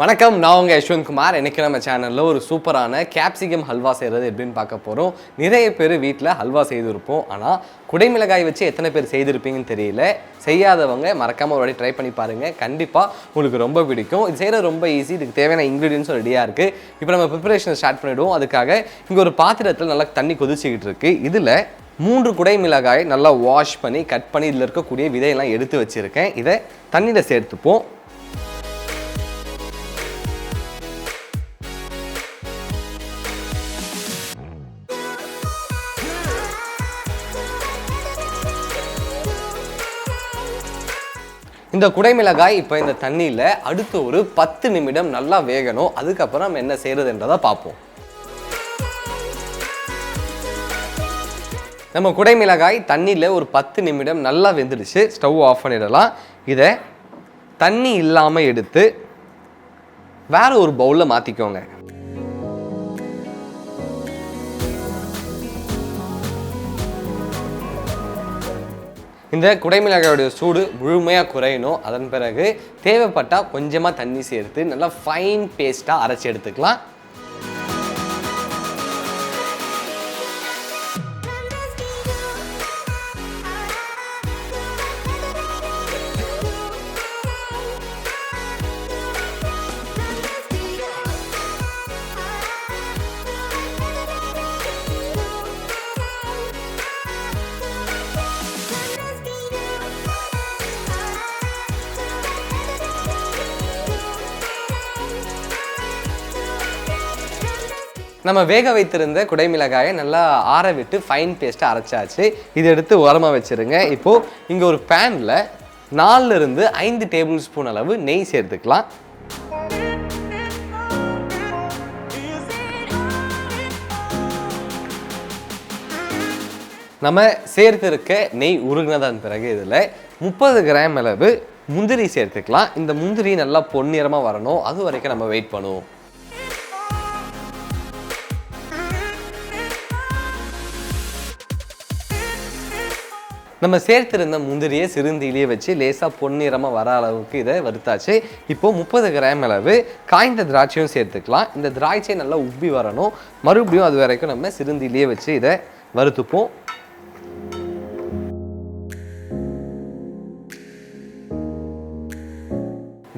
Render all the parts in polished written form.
வணக்கம், நான் உங்கள் யஷ்வந்த் குமார். இன்றைக்கி நம்ம சேனலில் ஒரு சூப்பரான கேப்சிகம் ஹல்வா செய்கிறது எப்படின்னு பார்க்க போகிறோம். நிறைய பேர் வீட்டில் ஹல்வா செய்திருப்போம், ஆனால் குடைமிளகாய் வச்சு எத்தனை பேர் செய்திருப்பீங்கன்னு தெரியல. செய்யாதவங்க மறக்காமல் ஒரு வாட்டி ட்ரை பண்ணி பாருங்கள், கண்டிப்பாக உங்களுக்கு ரொம்ப பிடிக்கும். இது செய்கிறது ரொம்ப ஈஸி. இதுக்கு தேவையான இன்க்ரீடியன்ஸும் ரெடியாக இருக்குது. இப்போ நம்ம ப்ரிப்பரேஷனை ஸ்டார்ட் பண்ணிவிடுவோம். அதுக்காக இங்கே ஒரு பாத்திரத்தில் நல்லா தண்ணி கொதிச்சிக்கிட்டு இருக்குது. இதில் 3 குடைமிளகாய் நல்லா வாஷ் பண்ணி கட் பண்ணி இதில் இருக்கக்கூடிய விதையெல்லாம் எடுத்து வச்சுருக்கேன். இதை தண்ணியில் சேர்த்துப்போம். இந்த குடைமிளகாய் இப்போ இந்த தண்ணியில் அடுத்து ஒரு 10 நிமிடம் நல்லா வேகணும். அதுக்கப்புறம் நம்ம என்ன செய்யறதுன்றதை பார்ப்போம். நம்ம குடைமிளகாய் தண்ணியில் ஒரு 10 நிமிடம் நல்லா வெந்துடுச்சு. ஸ்டவ் ஆஃப் பண்ணிடலாம். இதை தண்ணி இல்லாமல் எடுத்து வேற ஒரு பவுலில் மாற்றிக்கோங்க. இந்த குடைமிளகாயோடைய சூடு முழுமையாக குறையணும். அதன் பிறகு தேவைப்பட்டால் கொஞ்சமாக தண்ணி சேர்த்து நல்லா ஃபைன் பேஸ்ட்டாக அரைச்சி எடுத்துக்கலாம். நம்ம வேக வைத்திருந்த குடைமிளகாயை நல்லா ஆற விட்டு ஃபைன் பேஸ்ட்டாக அரைச்சாச்சு. இதை எடுத்து உரமாக வச்சுருங்க. இப்போது இங்கே ஒரு பேனில் 4லிருந்து 5 டேபிள் ஸ்பூன் அளவு நெய் சேர்த்துக்கலாம். நம்ம சேர்த்திருக்க நெய் உருகினதன் பிறகு இதில் 30 கிராம் அளவு முந்திரி சேர்த்துக்கலாம். இந்த முந்திரி நல்லா பொன்னிறமாக வரணும், அது வரைக்கும் நம்ம வெயிட் பண்ணுவோம். நம்ம சேர்த்திருந்த முந்திரியை சிறுந்தீலியே வச்சு லேசாக பொன்னிறமாக வர அளவுக்கு இதை வறுத்தாச்சு. இப்போது 30 கிராம் அளவு காய்ந்த திராட்சையும் சேர்த்துக்கலாம். இந்த திராட்சை நல்லா உப்பி வரணும். மறுபடியும் அது வரைக்கும் நம்ம சிறுந்தீலியே வச்சு இதை வறுத்துப்போம்.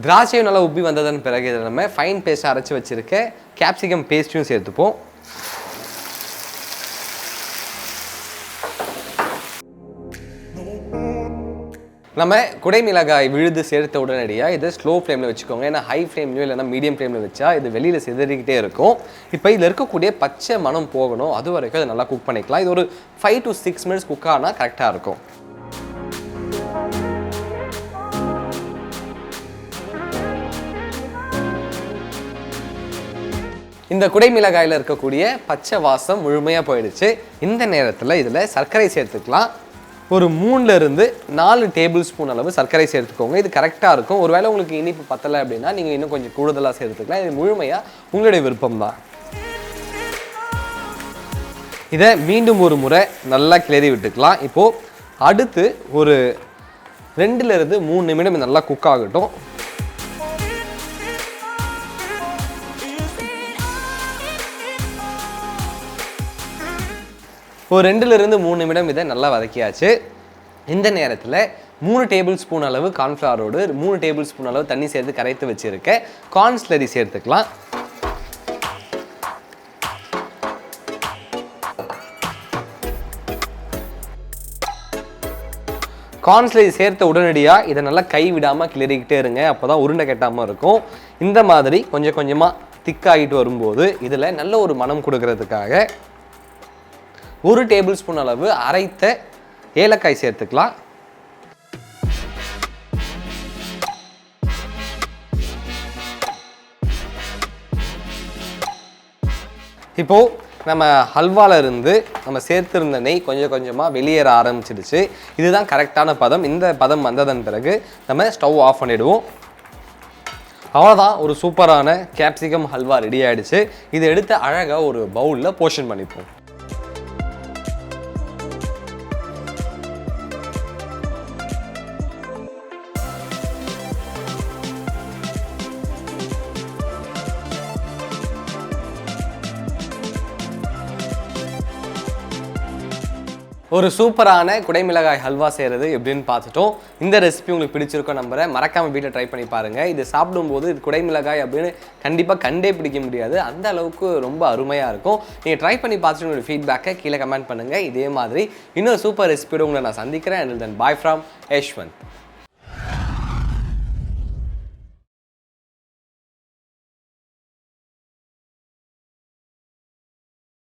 திராட்சையும் நல்லா உப்பி வந்ததன் பிறகு இதை நம்ம ஃபைன் பேஸ்ட்டாக அரைச்சி வச்சுருக்க கேப்சிகம் பேஸ்ட்டையும் சேர்த்துப்போம். நம்ம குடைமிளகாய் விழுது சேர்த்த உடனடியாக இதை ஸ்லோ ஃப்ளேமில் வச்சுக்கோங்க. ஏன்னா ஹை ஃப்ளேம்லையோ இல்லைனா மீடியம் ஃப்ளேமில் வச்சா இது வெளியில் சிதறிக்கிட்டே இருக்கும். இப்போ இதில் இருக்கக்கூடிய பச்சை மனம் போகணும், அது வரைக்கும் அதை நல்லா குக் பண்ணிக்கலாம். இது ஒரு 5 to 6 மினிட்ஸ் குக் ஆனால் கரெக்டாக இருக்கும். இந்த குடைமிளகாயில் இருக்கக்கூடிய பச்சை வாசம் முழுமையாக போயிடுச்சு. இந்த நேரத்தில் இதில் சர்க்கரை சேர்த்துக்கலாம். ஒரு 3லிருந்து 4 டேபிள் ஸ்பூன் அளவு சர்க்கரை சேர்த்துக்கோங்க. இது கரெக்டாக இருக்கும். ஒருவேளை உங்களுக்கு இனிப்பு பத்தலை அப்படின்னா நீங்கள் இன்னும் கொஞ்சம் கூடுதலாக சேர்த்துக்கலாம். இது முழுமையாக உங்களுடைய விருப்பம் தான். இதை மீண்டும் ஒரு முறை நல்லா கிளறி விட்டுக்கலாம். இப்போது அடுத்து ஒரு 2லிருந்து 3 நிமிடம் நல்லா குக் ஆகட்டும். ஒரு 2லிருந்து 3 நிமிடம் இதை நல்லா வதக்கியாச்சு. இந்த நேரத்தில் 3 டேபிள் ஸ்பூன் அளவு கார்ன்ஃப்ளவரோடு 3 டேபிள் ஸ்பூன் அளவு தண்ணி சேர்த்து கரைத்து வச்சுருக்க கார்ன்ஸ்லரி சேர்த்துக்கலாம். கார்ன்ஸ்லரி சேர்த்த உடனடியாக இதை நல்லா கை விடாமல் கிளறிக்கிட்டே இருங்க. அப்போ தான் உருண்டை கட்டாமல் இருக்கும். இந்த மாதிரி கொஞ்சம் கொஞ்சமாக திக்காகிட்டு வரும்போது இதில் நல்ல ஒரு மனம் கொடுக்கறதுக்காக 1 டேபிள் ஸ்பூன் அளவு அரைத்த ஏலக்காய் சேர்த்துக்கலாம். இப்போது நம்ம ஹல்வாவில் இருந்து நம்ம சேர்த்துருந்த நெய் கொஞ்சம் கொஞ்சமாக வெளியேற ஆரம்பிச்சிடுச்சு. இதுதான் கரெக்டான பதம். இந்த பதம் வந்ததன் பிறகு நம்ம ஸ்டவ் ஆஃப் பண்ணிவிடுவோம். அவ்வளோதான், ஒரு சூப்பரான கேப்சிகம் ஹல்வா ரெடி ஆகிடுச்சு. இதை எடுத்து அழகாக ஒரு பவுலில் போர்ஷன் பண்ணிப்போம். ஒரு சூப்பரான குடைமிளகாய் ஹல்வா செய்கிறது எப்படின்னு பார்த்துட்டோம். இந்த ரெசிபி உங்களுக்கு பிடிச்சிருக்கோம் நம்புறேன். மறக்காமல் வீட்டில் ட்ரை பண்ணி பாருங்கள். இது சாப்பிடும்போது இது குடைமிளகாய் அப்படின்னு கண்டிப்பாக கண்டே பிடிக்க முடியாது, அந்த அளவுக்கு ரொம்ப அருமையாக இருக்கும். நீங்கள் ட்ரை பண்ணி பார்த்துட்டு உங்களோட ஃபீட்பேக்கை கீழே கமெண்ட் பண்ணுங்கள். இதே மாதிரி இன்னொரு சூப்பர் ரெசிபியோட உங்களை நான் சந்திக்கிறேன். And then bye from Yashwant.